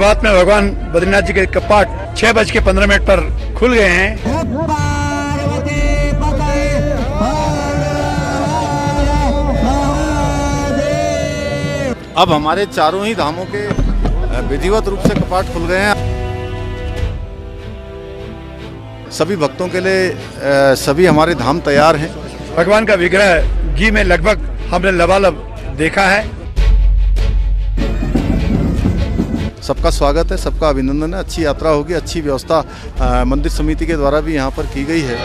प्रभात में भगवान बद्रीनाथ जी के कपाट 6:15 पर खुल गए हैं। अब हमारे चारों ही धामों के विधिवत रूप से कपाट खुल गए हैं। सभी भक्तों के लिए सभी हमारे धाम तैयार हैं। भगवान का विग्रह घी में लगभग हमने लबालब देखा है। सबका स्वागत है, सबका अभिनंदन है। अच्छी यात्रा होगी, अच्छी व्यवस्था मंदिर समिति के द्वारा भी यहाँ पर की गई है।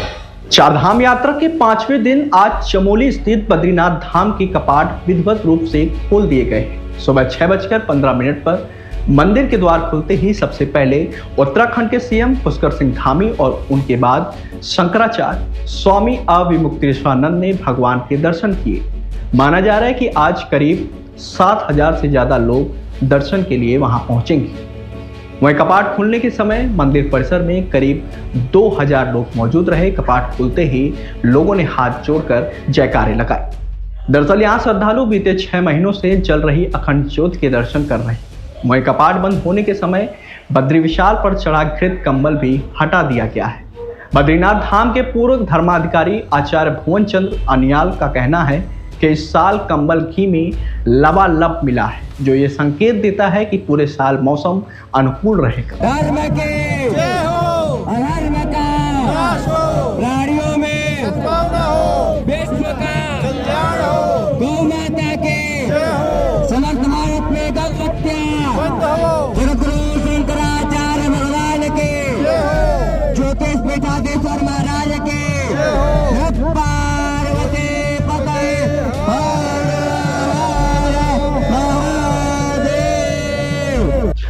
चारधाम यात्रा के 5वें दिन आज चमोली स्थित बद्रीनाथ धाम के कपाट विधिवत रूप से खोल दिए गए हैं। सुबह 6:15 पर मंदिर के द्वार खुलते ही सबसे पहले उत्तराखंड के सीएम पुष्कर सिंह धामी और उनके बाद शंकराचार्य स्वामी अविमुक्तेश्वरानंद ने भगवान के दर्शन किए। माना जा रहा है कि आज करीब 7,000 से ज्यादा लोग दर्शन के लिए वहां पहुंचेंगे। वहीं कपाट खुलने के समय मंदिर परिसर में करीब 2,000 लोग मौजूद रहे। कपाट खुलते ही लोगों ने हाथ जोड़कर जयकारे लगाए। दरअसल यहाँ श्रद्धालु बीते 6 महीनों से जल रही अखंड ज्योति के दर्शन कर रहे हैं। वहीं कपाट बंद होने के समय बद्री विशाल पर चढ़ा घृत कंबल भी हटा दिया गया है। बद्रीनाथ धाम के पूर्व धर्माधिकारी आचार्य भुवन चंद्र अनियाल का कहना है कि इस साल कंबल घी में लबालब मिला है, जो ये संकेत देता है कि पूरे साल मौसम अनुकूल रहेगा।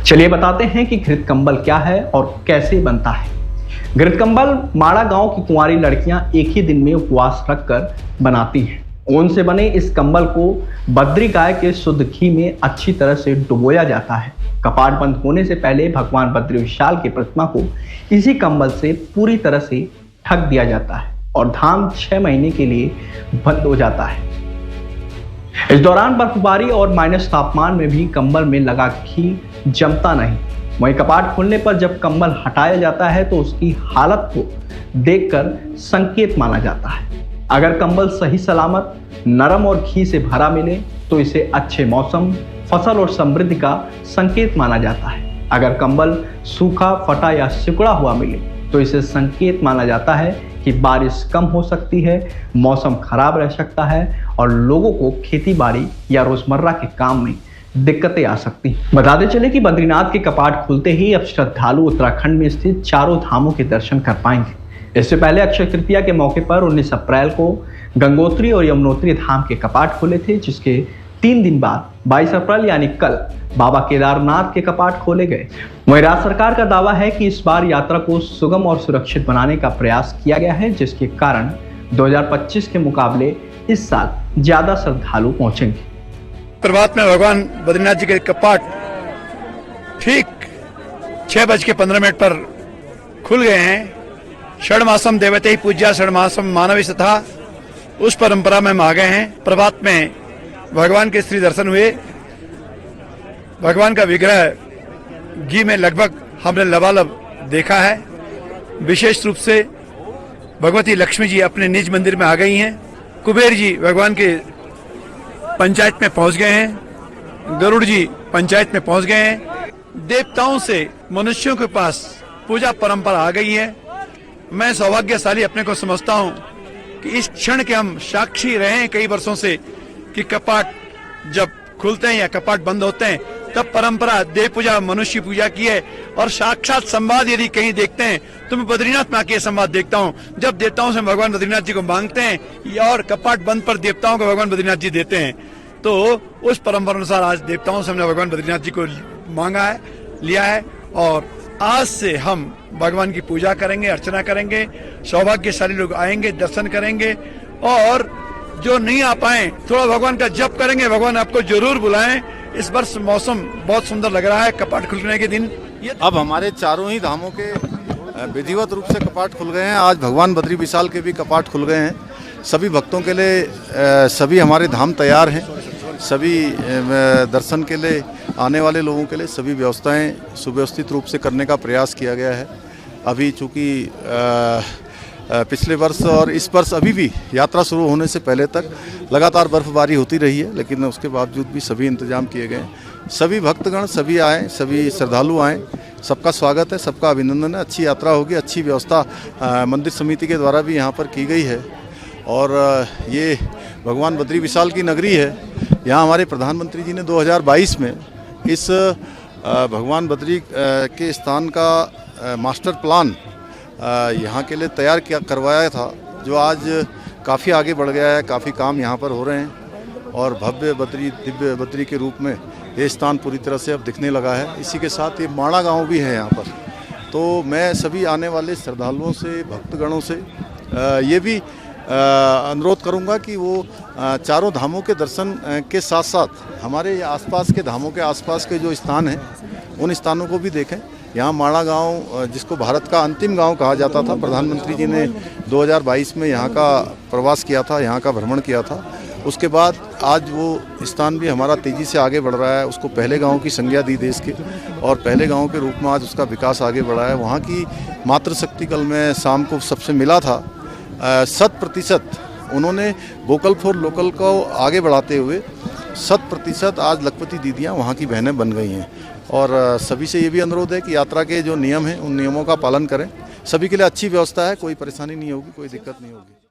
चलिए बताते हैं कि घृत कंबल क्या है और कैसे बनता है। घृत कंबल माड़ा गांव की कुंवारी लड़कियां एक ही दिन में उपवास रखकर बनाती हैं। ऊन से बने इस कंबल को बद्री गाय के शुद्ध घी में अच्छी तरह से डुबोया जाता है। कपाट बंद होने से पहले भगवान बद्री विशाल की प्रतिमा को इसी कंबल से पूरी तरह से ढक दिया जाता है और धाम 6 महीने के लिए बंद हो जाता है। इस दौरान बर्फबारी और माइनस तापमान में भी कंबल में लगा घी जमता नहीं। वहीं कपाट खुलने पर जब कंबल हटाया जाता है तो उसकी हालत को देखकर संकेत माना जाता है। अगर कंबल सही सलामत, नरम और घी से भरा मिले तो इसे अच्छे मौसम, फसल और समृद्धि का संकेत माना जाता है। अगर कंबल सूखा, फटा या सिकुड़ा हुआ मिले तो इसे संकेत माना जाता है कि बारिश कम हो सकती है, मौसम खराब रह सकता है और लोगों को खेती बाड़ी या रोजमर्रा के काम में दिक्कतें आ सकती हैं। बताते चले कि बद्रीनाथ के कपाट खुलते ही अब श्रद्धालु उत्तराखंड में स्थित चारों धामों के दर्शन कर पाएंगे। इससे पहले अक्षय तृतीया के मौके पर 19 अप्रैल को गंगोत्री और यमुनोत्री धाम के कपाट खुले थे, जिसके 3 दिन बाद 22 अप्रैल यानी कल बाबा केदारनाथ के कपाट खोले गए। वहीं राज्य सरकार का दावा है कि इस बार यात्रा को सुगम और सुरक्षित बनाने का प्रयास किया गया है, जिसके कारण 2025 के मुकाबले इस साल ज्यादा श्रद्धालु पहुंचेंगे। प्रभात में भगवान बद्रीनाथ जी के कपाट ठीक 6:15 पर खुल गए हैं। षण्मासम देवते ही पूज्या षण्मासम मानवी तथा उस परंपरा में हम आ गए हैं। प्रभात में भगवान के श्री दर्शन हुए। भगवान का विग्रह घी में लगभग हमने लबालब देखा है। विशेष रूप से भगवती लक्ष्मी जी अपने निज मंदिर में आ गई हैं। कुबेर जी भगवान के पंचायत में पहुंच गए हैं। गरुड़ जी पंचायत में पहुंच गए हैं। देवताओं से मनुष्यों के पास पूजा परंपरा आ गई है। मैं सौभाग्यशाली अपने को समझता हूं कि इस क्षण के हम साक्षी रहे हैं कई वर्षों से कि कपाट जब खुलते हैं या कपाट बंद होते हैं तब परंपरा देव पूजा, मनुष्य पूजा की है। और साक्षात संवाद यदि कहीं देखते हैं तो मैं बद्रीनाथ में आके संवाद देखता हूँ। जब देवताओं से भगवान बद्रीनाथ जी को मांगते हैं और कपाट बंद पर देवताओं को भगवान बद्रीनाथ जी देते हैं, तो उस परंपरा अनुसार आज देवताओं से हमने भगवान बद्रीनाथ जी को मांगा है, लिया है और आज से हम भगवान की पूजा करेंगे, अर्चना करेंगे। सौभाग्यशाली लोग आएंगे, दर्शन करेंगे और जो नहीं आ पाए थोड़ा भगवान का जप करेंगे, भगवान आपको जरूर बुलाएं। इस वर्ष मौसम बहुत सुंदर लग रहा है कपाट खुलने के दिन। अब हमारे चारों ही धामों के विधिवत रूप से कपाट खुल गए हैं। आज भगवान बद्री विशाल के भी कपाट खुल गए हैं। सभी भक्तों के लिए सभी हमारे धाम तैयार हैं। सभी दर्शन के लिए आने वाले लोगों के लिए सभी व्यवस्थाएं सुव्यवस्थित रूप से करने का प्रयास किया गया है। अभी चूँकि पिछले वर्ष और इस वर्ष अभी भी यात्रा शुरू होने से पहले तक लगातार बर्फबारी होती रही है, लेकिन उसके बावजूद भी सभी इंतजाम किए गए हैं। सभी भक्तगण सभी आएँ, सभी श्रद्धालु आएँ, सबका स्वागत है, सबका अभिनंदन है। अच्छी यात्रा होगी, अच्छी व्यवस्था मंदिर समिति के द्वारा भी यहाँ पर की गई है। और ये भगवान बद्री विशाल की नगरी है। यहाँ हमारे प्रधानमंत्री जी ने 2022 में इस भगवान बद्री के स्थान का मास्टर प्लान यहाँ के लिए तैयार करवाया था, जो आज काफ़ी आगे बढ़ गया है। काफ़ी काम यहाँ पर हो रहे हैं और भव्य बद्री, दिव्य बद्री के रूप में ये स्थान पूरी तरह से अब दिखने लगा है। इसी के साथ ये माणा गांव भी है यहाँ पर। तो मैं सभी आने वाले श्रद्धालुओं से, भक्तगणों से ये भी अनुरोध करूंगा कि वो चारों धामों के दर्शन के साथ साथ हमारे आसपास के धामों के आसपास के जो स्थान हैं उन स्थानों को भी देखें। यहाँ माणा गांव, जिसको भारत का अंतिम गांव कहा जाता था, प्रधानमंत्री जी ने 2022 में यहाँ का प्रवास किया था, यहाँ का भ्रमण किया था। उसके बाद आज वो स्थान भी हमारा तेज़ी से आगे बढ़ रहा है। उसको पहले गांव की संज्ञा दी देश के और पहले गांव के रूप में आज उसका विकास आगे बढ़ा है। वहाँ की मातृशक्ति कल मैं शाम को सबसे मिला था, 100% उन्होंने वोकल फॉर लोकल को आगे बढ़ाते हुए 100% आज लखपति दीदियाँ वहाँ की बहनें बन गई हैं। और सभी से ये भी अनुरोध है कि यात्रा के जो नियम हैं उन नियमों का पालन करें। सभी के लिए अच्छी व्यवस्था है, कोई परेशानी नहीं होगी, कोई दिक्कत नहीं होगी।